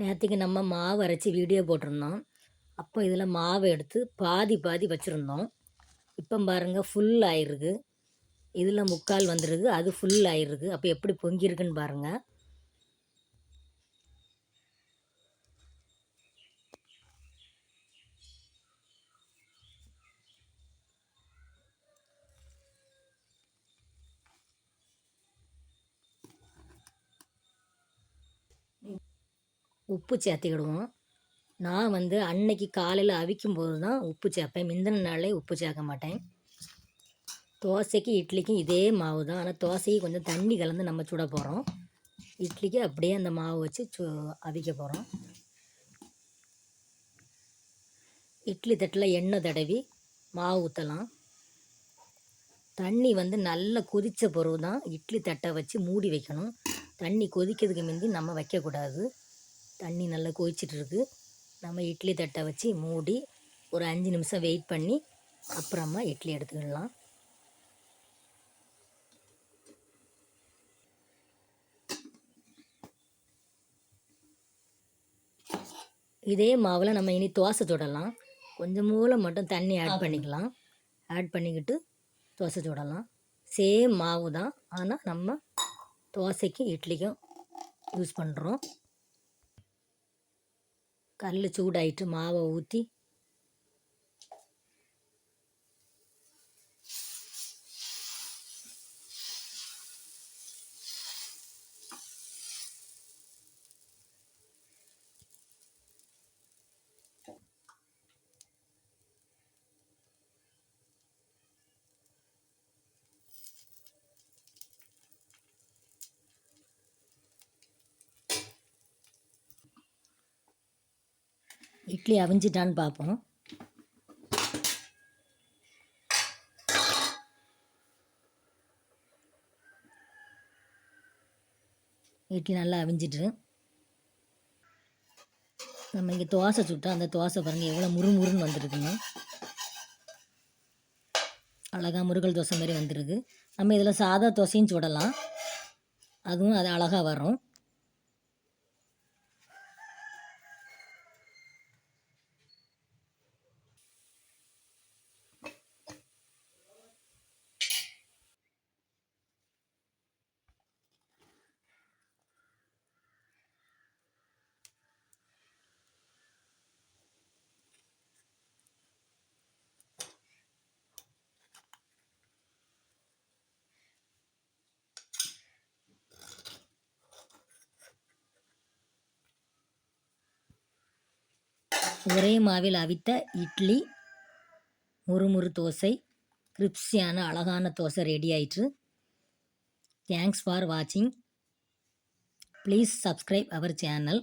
நேற்றுக்கு நம்ம மாவு அரைச்சி வீடியோ போட்டிருந்தோம். அப்போ இதில் மாவை எடுத்து பாதி பாதி வச்சுருந்தோம். இப்போ பாருங்கள் ஃபுல் ஆயிருக்கு. இதில் முக்கால் வந்துடுது, அது ஃபுல் ஆயிருக்கு. அப்போ எப்படி பொங்கியிருக்குன்னு பாருங்கள். உப்பு சேர்த்துக்கிடுவோம். நான் அன்னைக்கு காலையில் அவிக்கும் போது தான் உப்பு சேர்ப்பேன். முந்தின நாளே உப்பு சேர்க்க மாட்டேன். தோசைக்கு இட்லிக்கும் இதே மாவு தான். ஆனால் தோசைக்கு கொஞ்சம் தண்ணி கலந்து நம்ம சுட போகிறோம். இட்லிக்கு அப்படியே அந்த மாவு வச்சு அவிக்க போகிறோம். இட்லி தட்டில் எண்ணெய் தடவி மாவு ஊற்றலாம். தண்ணி நல்லா கொதித்த பிறகு தான் இட்லி தட்டை வச்சு மூடி வைக்கணும். தண்ணி கொதிக்கிறதுக்கு முந்தி நம்ம வைக்கக்கூடாது. தண்ணி நல்லா கொதிச்சிட்ருக்கு. நம்ம இட்லி தட்டை வச்சு மூடி ஒரு 5 நிமிஷம் வெயிட் பண்ணி அப்புறமா இட்லி எடுத்துக்கிடலாம். இதே மாவில் நம்ம இனி தோசை சுடலாம். கொஞ்சம் மூளை மட்டும் தண்ணி ஆட் பண்ணிக்கலாம். ஆட் பண்ணிக்கிட்டு தோசை சுடலாம். சேம் மாவு தான், ஆனால் நம்ம தோசைக்கும் இட்லிக்கும் யூஸ் பண்ணுறோம். கல் சூடாயிட்டு மாவை ஊற்றி இட்லி அவிஞ்சிட்டான்னு பார்ப்போம். இட்லி நல்லா அவிஞ்சிட்டு நம்ம இங்கே தோசை சுட்டோம். அந்த தோசை பாருங்கள் எவ்வளோ முறுமுறுன்னு வந்துருக்குங்க. அழகாக முருகல் தோசை மாதிரி வந்துருக்கு. நம்ம இதில் சாதா தோசையும் சுடலாம், அதுவும் அது அழகாக வரும். ஒரே மாவில் அவித்த இட்லி, முறுமுறு தோசை, கிரிப்ஸியான அழகான தோசை ரெடி ஆயிற்று. தேங்க்ஸ் ஃபார் வாட்சிங். Please subscribe our channel.